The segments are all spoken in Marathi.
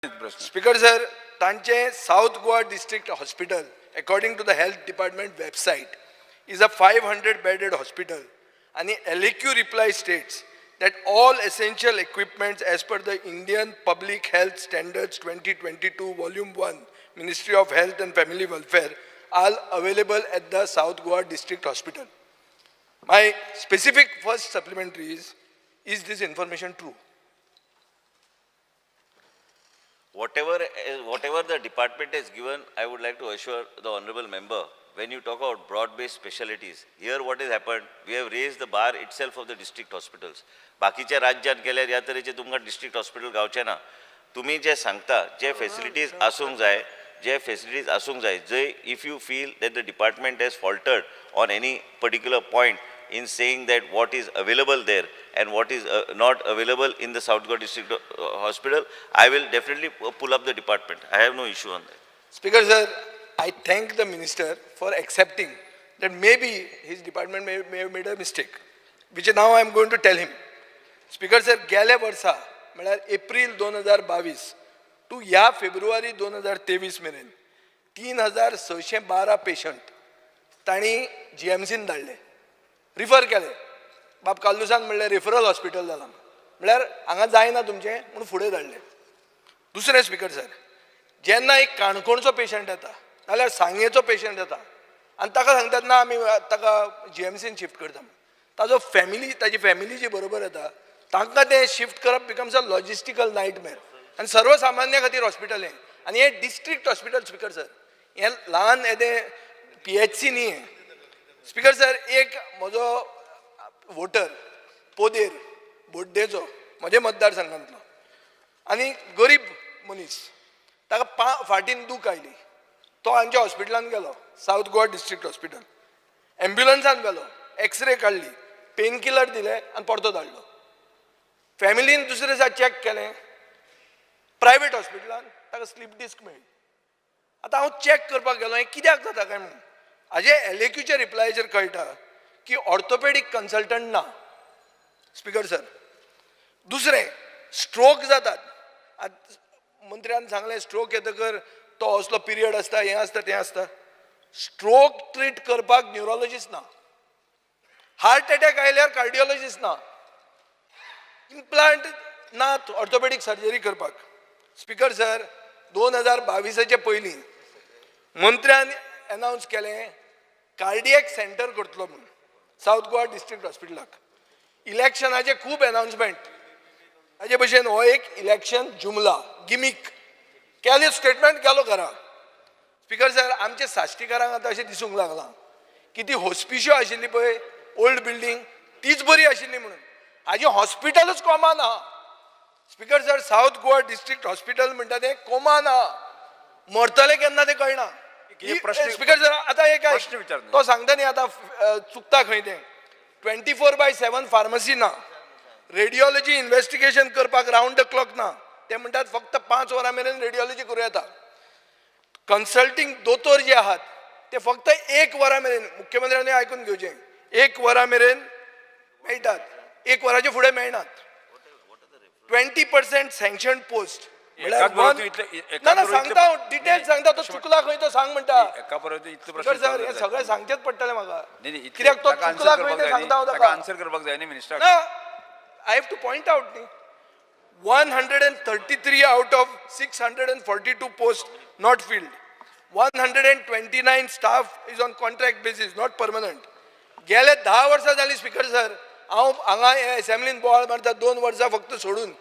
Speaker sir, Tanche South Goa District Hospital, according to the Health Department website, is a 500-bedded hospital. And the LAQ reply states that all essential equipments as per the Indian Public Health Standards 2022, Volume 1, Ministry of Health and Family Welfare, are available at the South Goa District Hospital. My specific first supplementary is this information true? Whatever the department has given, I would like to assure the honorable member, when you talk about broad-based specialties, here what has happened, we have raised the bar itself of the district hospitals. बाकीच्या राज्यात गेल्यार ह्या तरेचे तुमकां district hospital गावचे ना. तुम्ही जे सांगता, जे facilities आसूंक जाय, जय if you feel that the department has faltered on any particular point in saying that what is available there and what is not available in the South Goa District Hospital, I will definitely pull up the department. I have no issue on that. Speaker sir, I thank the minister for accepting that maybe his department may have made a mistake, which now I am going to tell him. Speaker sir, गेल्या वर्सा म्हळ्यार एप्रिल 2022 टू ह्या फेब्रुवारी 2023 मेरेन 3612 पेशंट तांणी GMCन धाडले, रिफर केले. बाब काल्लुसान म्हणलें रेफरल हॉस्पिटल जालां, म्हळ्यार हांगा जायना तुमचें म्हणून फुडें धाडलें. दुसरें स्पीकर सर, जेन्ना एक काणकोणचो पेशंट येता नाल्यार सांगेचो पेशंट येता आनी ताका सांगतात ना आमी ताका GMCन शिफ्ट करता, ताजो ताजी फॅमिली जी बरोबर येता तांकां तें शिफ्ट करप बिकम्स अ लॉजिस्टिकल नायटमेर. आनी सर्वसामान्या खातीर हॉस्पिटल हें, आनी हें डिस्ट्रिक्ट हॉस्पिटल स्पीकर सर, हें ल्हान येदें PHC न्ही हें. स्पीकर सर, एक म्हजो वोटर पोदेर बोड्डेचो म्हज्या मतदारसंघांतलो आनी गरीब मनीस, ताका फाटीन दूख आयली, तो हांच्या हॉस्पिटलान गेलो, सावथ गोवा डिस्ट्रिक्ट हॉस्पिटल. एम्ब्युलन्सान गेलो, एक्सरे काडली, पेन किलर दिले आनी परतो धाडलो. फॅमिलीन दुसरे दिसा चॅक केलें, प्रायवेट हॉस्पिटलान ताका स्लीप डिस्क मेळ्ळी. आतां हांव चॅक करपाक गेलो हें कित्याक जाता काय म्हणून. हाजे LAQच्या रिप्लायचेर कळटा की ऑर्थोपेडीक कन्सल्टंट ना. स्पीकर सर, दुसरें स्ट्रोक जातात. मंत्र्यान सांगलें स्ट्रोक येतकर तो असलो पिरियड आसता, हें आसता तें आसता. स्ट्रोक ट्रीट करपाक न्युरोलॉजिस्ट ना, हार्ट अटॅक आयल्यार कार्डियोलॉजिस्ट ना, इम्प्लांट नात ऑर्थोपेडीक सर्जरी करपाक. स्पीकर सर, 2022चे पयलीं मंत्र्यान अनाउन्स केलें कार्डियक सेंटर करतलो म्हणून सावथ गोवा डिस्ट्रिक्ट हॉस्पिटलाक. इलेक्शनाचे खूब अनाउन्समेंट, हाजे भशेन हो एक इलेक्शन जुमला गिमीक केलें स्टेटमेंट केलो घरा. स्पीकर सर, आमच्या साश्टीकारांक आतां अशें दिसूंक लागलां की ती हॉस्पिश्यो आशिल्ली पळय ओल्ड बिल्डींग तीच बरी आशिल्ली म्हणून. हाजें हॉस्पिटलूच कोमान आहा. Speaker sir, south Goa district hospital म्हणटा तें कोमान आहा, मरतले केन्ना तें कळना. स्पीकर सर, आतां एक तो सांगता न्ही आतां चुकता खंय तें. 24/7 फार्मसी ना, रेडिओलॉजी इन्व्हेस्टिगेशन करपाक रावंड द क्लॉक ना. ते म्हणटात फक्त 5 वरां मेरेन रेडिओलॉजी करूं येता. कन्सल्टींग दोतोर जे आहात ते फक्त 1 वरा मेरेन, मुख्यमंत्र्यांनी आयकून घेवचें, 1 वरा मेरेन मेळटात, 1 वराचे फुडें मेळनात. 20% सँक्शन पोस्ट ना सांगता, डिटेल सांगता, तो चुकला खंय तो सांग म्हणटा. सर, हे सगळें सांगचेच पडटलें म्हाका, कित्याक तो चुकला खंय ते सांगता हांव ताका आन्सर करपाक जाय न्ही मिनिस्टर. ना, I have two point out न्ही, 133 out of 642 post not filled, 129 staff is on contract basis, not permanent. गेले 10 वर्सां जालीं स्पीकर सर, हांव हांगा एसेंब्लीन बोवाळ मारता 2 वर्सां फक्त सोडून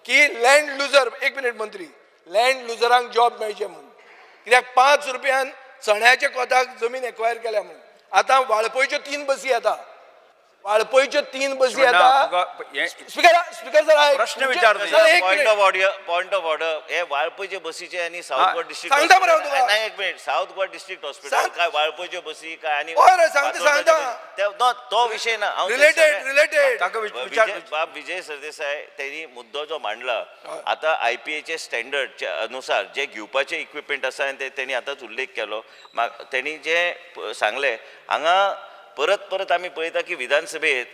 की लँड लुजर, 1 मिनिट मंत्री, लँड लुजरांक जॉब मेळचे म्हणून. कित्याक 5 रुपयान चण्याच्या कोताक जमीन एक्वायर केल्या म्हणून. आतां वाळपयच्यो 3 बसी येता, वाळपयच्यो 3 बसी येता. स्पीकर सर, प्रश्न विचारतो, पॉइंट ऑफ ऑर्डर. हे वाळपयचे बसीचे आणि साऊथ गोवा डिस्ट्रिक्ट सांगता मरे तुका. नाही, एक minute, south Goa district hospital काय वाळपयच्यो बसी काय आणि तो विषय ना. रिलेटेड बाब विजय सरदेसाय त्यांनी मुद्दो जो मांडला, आता IPAचे स्टँडर्ड अनुसार जे घेवपाचे इक्विपमेंट आसा त्यांनी आताच उल्लेख केलो. त्यांनी जे सांगले हांगा परत आम्ही पळयता की विधानसभेत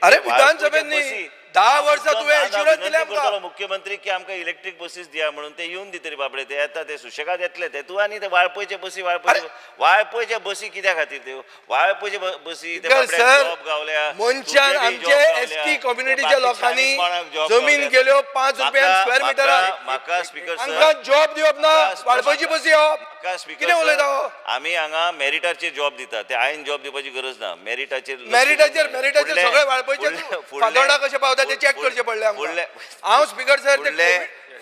10 वर्सां तुवें एश्युरन्स दिलें आमकां. सांगतलो मुख्यमंत्री की आमकां इलेक्ट्रीक बसीस दिया म्हणून ते येवन दितले बाबडे ते येता ते सुशेगाद येतले ते तूं आनी ते वाळपयचे बसी वाळपयचे बसी कित्या खातीर त्यो वाळपयचे बसी ते स्पीकर सर, जॉब गावल्या मनशान आमचे एसटी कम्युनिटीच्या लोकांनी जमीन गेल्यो 5 रुपयान स्क्वेअर मिटरान म्हाका स्पीकर आमकां सर जॉब दिवप ना वाळपयची बसी येवप म्हाका स्पीकर कितें उलयता हो? आमी हांगा मेरिटाचेर जॉब दिता ते हांवें जॉब दिवपाची गरज ना मेरिटाचेर मेरिटाचेर सगळे वाळपयचे फातोर्डा कशे पावता ते चॅक करचे पडले आमकां हांव स्पीकर सर ते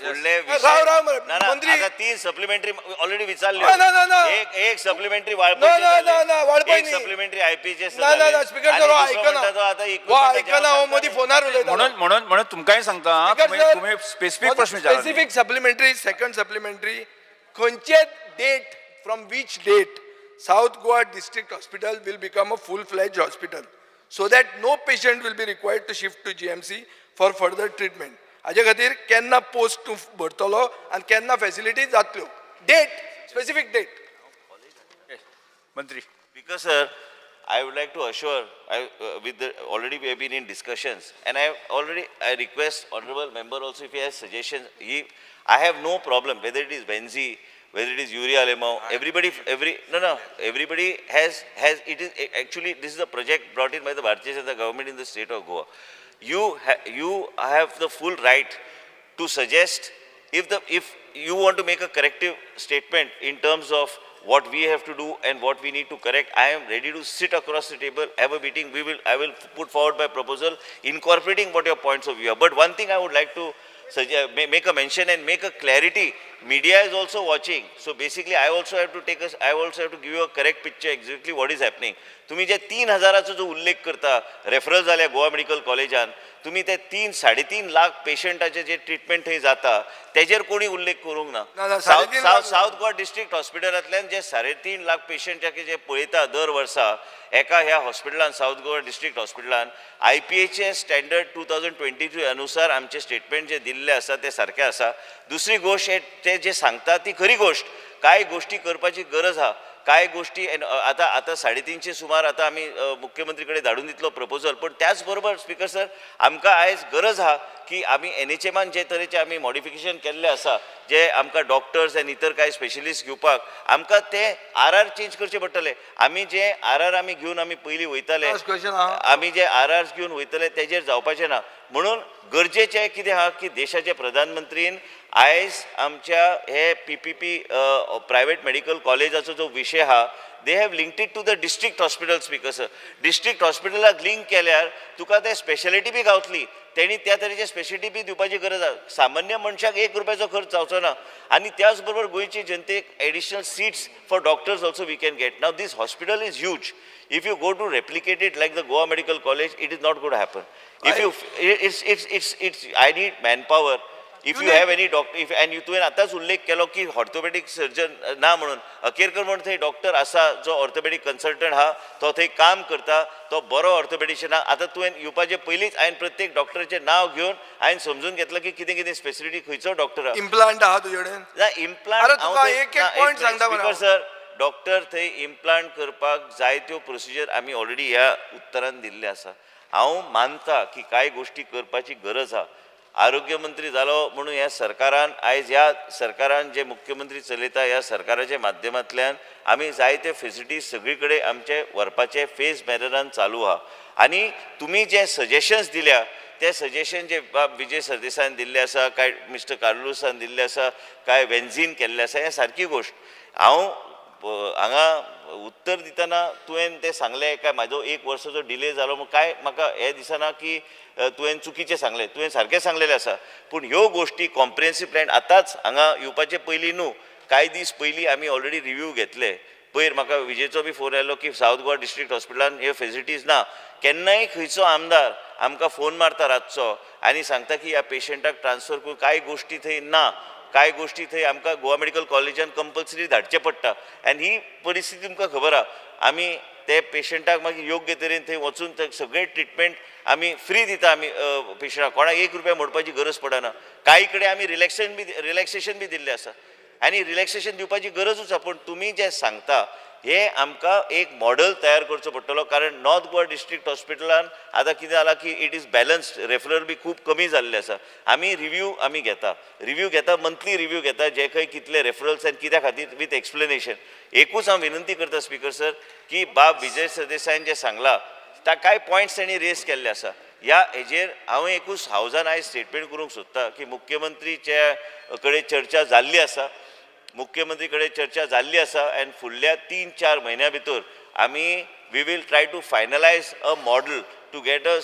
फुडले राव मंत्री मंत्री 3 सप्लिमेंटरी ऑलरेडी विचारले ना. एक सप्लिमेंटरी ना, वाळपय न्ही. सप्लिमेंटरी आयपीचे ना स्पीकर सर आयकना हो मदीं फोनार उलयता म्हणून तुमकांय सांगता तुम्ही स्पेसिफिक प्रश्न विचारला स्पेसिफिक सप्लिमेंटरी सेकंड सप्लिमेंटरी खंयचे date from which date south Goa district hospital will become a full-fledged hospital so that no patient will be required to shift to GMC for further treatment. हाजे खातीर केन्ना पोस्ट तूं भरतलो आनी केन्ना फॅसिलिटी जातल्यो डेट स्पेसिफिक डेट मंत्री Because, sir, I would like to assure, already we have been in discussions, and I request honorable member also if he has suggestions. I have no problem whether it is Benzi, whether it is Urea Lemau. Everybody has. It is actually this is a project brought in by the Bharatiya Janata government in the state of Goa. You have the full right to suggest if you want to make a corrective statement in terms of what we have to do and what we need to correct. I am ready to sit across the table, have a meeting. I will put forward my proposal incorporating what your points of view are. But one thing I would like to make a mention and make a clarity. Media is also watching. So basically I also have to give you a correct picture exactly what is happening. तुम्ही जे 3,000 जो उल्लेख करता रेफरल जाल्या गोवा मेडिकल कॉलेजान तुम्ही ते 3-3.5 लाख पेशंटाचे जे ट्रीटमेंट थंय जाता तेजेर कोणी उल्लेख करूंक ना साउथ गोवा डिस्ट्रिक्ट हॉस्पिटलांतल्यान जे 3.5 लाख पेशंटाचे जे पळयता दर वर्सा एका ह्या हॉस्पिटलान साउथ गोवा डिस्ट्रिक्ट हॉस्पिटलान IPA स्टँडर्ड 2023 अनुसार आमचे स्टेटमेंट जे दिल्ले आसा ते सारखे आसा दुसरी गोष्ट ते जे सांगता ती खरी गोष्ट काय गोष्टी करपाची गरज आहा काय गोष्टी आता 350 सुमार आता आम्ही मुख्यमंत्रीकडे धाडून दितलो प्रपोजल पण त्याच बरोबर स्पीकर सर आमकां आयज गरज आहा की आमी NHMान जे तरेचे आमी मॉडिफिकेशन केल्ले आसा जे आमकां डॉक्टर्स आनी इतर कांय स्पेशलिस्ट घेवपाक आमकां ते RR चेंज करचे पडटले आमी जे RR आमी घेवन आमी पयलीं वयताले आमी जे RRs घेवन वयतले तेजेर जावपाचें ना म्हणून गरजेचें कितें आहा की देशाचे प्रधानमंत्रीन आयज आमच्या हे PPP प्रायवेट मेडिकल कॉलेजाचो जो विशय आहा they have linked it to the district hospital speaker sir district hospitalak link केल्यार तुका ते स्पेशालिटी बी गावतली तेणी त्या तरेचे स्पेशालिटी बी दिवपाची गरज आसा सामान्य मनशाक 1 रुपयाचो खर्च जावचो ना आनी त्याच बरोबर गोंयची जनतेक additional seats for doctors also we can get now this hospital is huge if you go to replicate it like the Goa Medical College it is not going to happen if you it's I need manpower if you have any doctor and you तुवें आतांच उल्लेख केलो की ऑर्थोपेडिक सर्जन ना म्हणून अखेरकर म्हणून थंय डॉक्टर आसा जो ऑर्थोपेडिक कन्सल्टंट आहा तो थंय काम करता तो बरो ऑर्थोपेडिशियन आहा आतां तुवें येवपाचे पयलींच हांवें प्रत्येक डॉक्टराचें नांव घेवन हांवें समजून घेतलं की कितें कितें स्पेसिलिटी खंयचो डॉक्टर आहा इम्प्लांट आहा तुजे कडेन ना इम्प्लांट एक पॉइंट सांगता स्पीकर सर डॉक्टर थंय इम्प्लांट करपाक जायत्यो प्रोसिजर आमी ऑलरेडी ह्या उत्तरान दिल्ले आसा हांव मानता की कांय गोष्टी करपाची गरज आहा आरोग्य मंत्री जालो म्हणून ह्या सरकारान आयज ह्या सरकारान जे मुख्यमंत्री चलयता ह्या सरकाराच्या माध्यमांतल्यान आमी जायते फेसिलिटीज सगळी कडेन आमचे व्हरपाचे फेज मॅनरान चालू आहा आनी तुमी जे सजेशन्स दिल्या ते सजेशन जे विजय सरदेसायन दिल्ले आसा काय मिस्टर कार्लोसान दिल्ले आसा काय वेन्झीन केल्ले आसा हे सारकी गोष्ट हांव हांगा उत्तर दितना तुवें तें सांगलें काय म्हाजो 1 वर्साचो डिले जालो म्हूण काय म्हाका हें दिसना की तुवें चुकीचें सांगलें तुवें सारकें सांगलेलें आसा पूण ह्यो गोश्टी कॉम्प्रिहेन्सीव प्लॅन आतांच हांगा येवपाचे पयलीं न्हू कांय दीस पयलीं आमी ऑलरेडी रिव्यू घेतले पयर म्हाका विजयचो बी फोन आयलो की साउथ गोवा डिस्ट्रिक्ट हॉस्पिटलान ह्यो फेसिलिटीज ना केन्नाय खंयचो आमदार आमकां फोन मारता रातचो आनी सांगता की ह्या पेशंटाक ट्रान्सफर करून कांय गोश्टी थंय ना कांय गोश्टी थंय आमकां गोवा मेडिकल कॉलेजान कंपल्सरी धाडचें पडटा आनी ही परिस्थिती तुमकां खबर आहा आमी ते पेशंटाक मागीर योग्य तरेन थंय वचून ते सगळे ट्रिटमेंट आमी फ्री दिता आमी पेशंटाक कोणाक 1 रुपया मोडपाची गरज पडना कांय कडेन आमी रिलॅक्सेशन बी दिल्लें आसा आनी रिलॅक्सेशन दिवपाची गरजूच आहा पूण तुमी जे सांगता हे आमकां एक मॉडेल तयार करचो पडटलो कारण नॉर्थ गोवा डिस्ट्रिक्ट हॉस्पिटलान आतां कितें जालां की इट इज बॅलन्स्ड रेफरल बी खूब कमी जाल्ले आसा आमी रिव्यू घेता मंथली रिव्यू घेता जे खंय कितले रेफरल्स आनी कित्या खातीर विथ एक्सप्लेनेशन एकूच हांव विनंती करता स्पीकर सर की बाब विजय सरदेसायन जे सांगला त्या कांय पॉयंट्स तांणी रेज केल्ले आसा ह्या हेजेर हांव एकूच हावजान आयज स्टेटमेंट करूंक सोदता की मुख्यमंत्रीचे कडेन चर्चा जाल्ली आसा मुख्यमंत्री कडेन चर्चा जाल्ली आसा आनी फुडल्या 3-4 म्हयन्या भितर आमी we will try to finalize a model to get a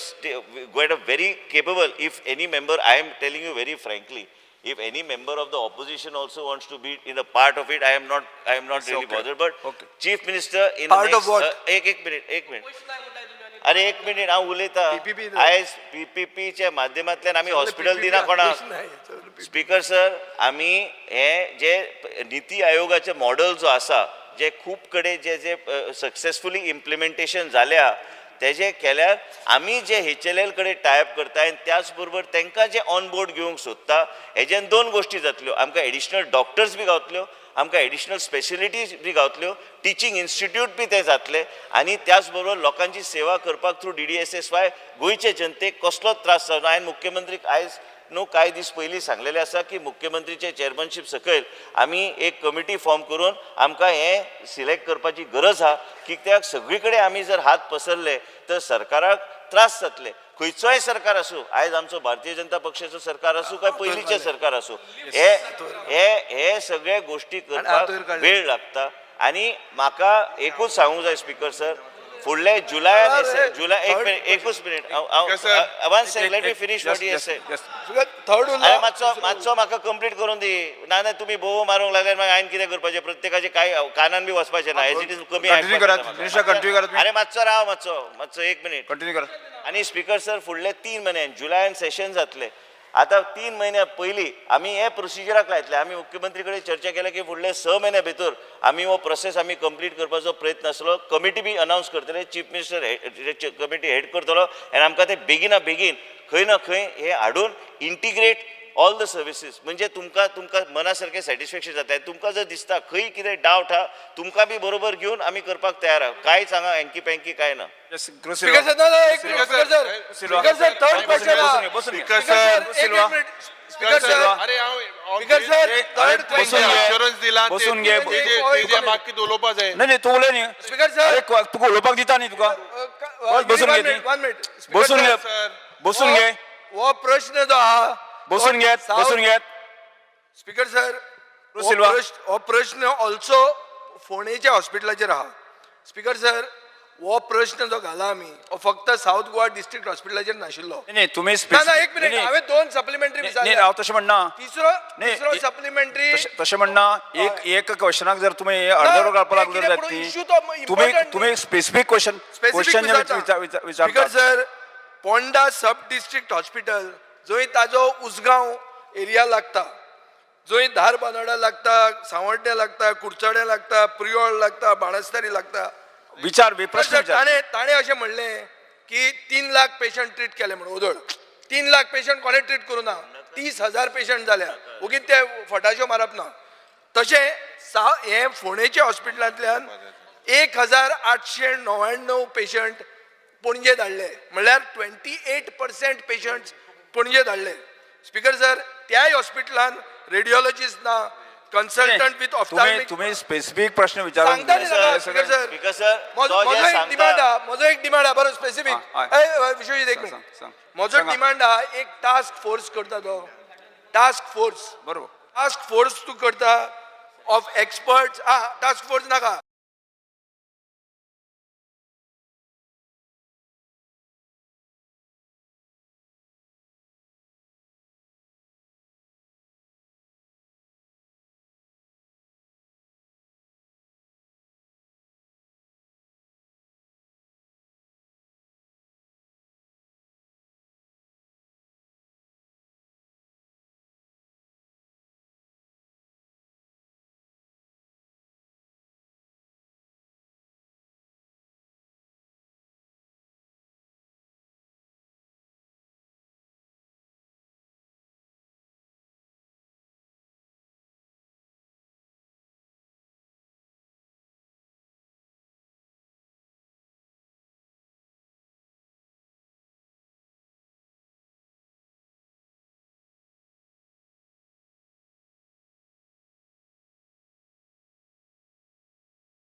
very capable, if any member, I am telling you very frankly, if any member of the opposition also wants to be in a part of it, I am not really bothered. But Chief Minister, in Part the of what? एक minute. अरे एक मिनिट हांव उलयतां आयज PPPच्या माध्यमांतल्यान आमी हॉस्पिटल दिना कोणाक स्पीकर सर आमी हे जे नीती आयोगाचे मॉडेल जो आसा जे खूब कडेन जे सक्सेसफुली इम्प्लिमेंटेशन जाल्या तेजे केल्यार आमी जे HLL कडेन टायप करता आनी त्याच बरोबर तांकां जे ऑन बोर्ड घेवंक सोदता हेज्यान 2 गोश्टी जातल्यो आमकां एडिशनल डॉक्टर्स बी गावतल्यो आमकां एडिशनल स्पेशलिटीज बी गावतल्यो टिचींग इन्स्टिट्यूट बी ते जातले आनी त्याच बरोबर लोकांची सेवा करपाक थ्रू DDSSY गोंयचे जनतेक कसलोच त्रास जावना हांवें मुख्यमंत्रीक आयज कांय दीस पयलीं सांगलेलें आसा की मुख्यमंत्रीचे चेअरमनशीप सकयल आमी एक कमिटी फॉर्म करून आमकां हें सिलेक्ट करपाची गरज आहा कित्याक सगळी कडेन आमी जर हात पसरले तर सरकाराक त्रास जातले खंयचोय सरकार आसूं आयज आमचो भारतीय जनता पक्षाचो सरकार आसूं काय पयलींचें सरकार आसूं हे सगळे गोश्टी करपाक वेळ लागता आनी म्हाका एकूच सांगूंक जाय स्पीकर सर फुडले जुलय एकूच minute once let me finish what you said third अरे मातसो म्हाका कंप्लीट करून दी ना तुम्ही बोव मारूंक लागले मागीर हांवें कितें करपाचें प्रत्येकाचे काय कानान बी वचपाचें ना एज इट इज कमी अरे मातसो राव मातसो एक मिनिट कंटिन्यू करा आनी स्पीकर सर फुडले 3 म्हयन्यान जुलयान सेशन जातले आतां 3 म्हयन्या पयलीं आमी हे प्रोसिजराक लायतले आमी मुख्यमंत्री कडेन चर्चा केल्या की फुडले 6 म्हयन्या भितर आमी हो प्रोसेस आमी कंप्लीट करपाचो प्रयत्न आसलो कमिटी बी अनावन्स करतले चीफ मिनिस्टर कमिटी हेड करतलो आनी आमकां ते बेगिना बेगीन खंय ना खंय हे हाडून इंटिग्रेट ऑल द सर्विसीस म्हणजे तुमकां मना सारकें सॅटिस्फॅक्शन जाता तुमकां जर दिसता खंय कितें डावट आहा तुमकां बी बरोबर घेवन आमी करपाक तयार आहा कांयच हांगा हँकी पँकी काय ना speaker sir speaker sir third insurance दिला बसून घे. बाकी उलोवपा जाय नाही तू उलय न्ही स्पीकर सर तुका उलोवपाक दिता न्ही तुका बसून घे ती. 1 मिनिट बसून घे हो प्रश्न जो आहा बसून घेत स्पीकर सर सिल्वा. हो प्रश्न ऑल्सो फोंडेच्या हॉस्पिटलाचेर आहा स्पीकर सर हो प्रश्न जो घाला आमी हो फक्त साऊथ गोवा डिस्ट्रिक्ट हॉस्पिटलाचेर नाशिल्लो नाही तुम्ही ना एक मिनिट हांवें 2 सप्लिमेंटरी नाही हांव तशें म्हणना तिसरो सप्लिमेंटरी तशें म्हणना एक क्वेश्चनाक जर तुम्ही अर्धवर घालपाक लागले जाल्यार तुम्ही स्पेसिफिक क्वेश्चन स्पीकर विचारता सर पोंडा सब डिस्ट्रिक्ट हॉस्पिटल जंय ताजो उसगांव एरिया लागता जंय धार बांदोडा लागता सावड्डे लागता कुडचडे लागता प्रियोळ लागता बाणस्तारी लागता प्रश्न विचार ताणें अशें म्हणलें की 3 लाख पेशंट ट्रीट केले म्हणून ओदोळ 3 लाख पेशंट कोणे ट्रीट करूं ना 30,000 पेशंट जाल्या ओगीच ते फटाश्यो मारप ना तशें हे फोंडेच्या हॉस्पिटलांतल्यान 1,899 पेशंट पणजे धाडले म्हणल्यार 28% पेशंट पणजे धाडले स्पीकर सर त्याय हॉस्पिटलान रेडिओलॉजिस्ट ना कन्सल्टंट विथ ऑफ्थॅल्मिक तुम्ही स्पेसिफिक प्रश्न विचारून स्पीकर सर म्हजो एक डिमांड आहा बरो स्पेसिफिक विश्वजीत एक मिनिट म्हजो डिमांड आहा एक टास्क फोर्स करता तो टास्क फोर्स बरोबर टास्क फोर्स तूं करता ऑफ एक्सपर्ट्स टास्क फोर्स नाका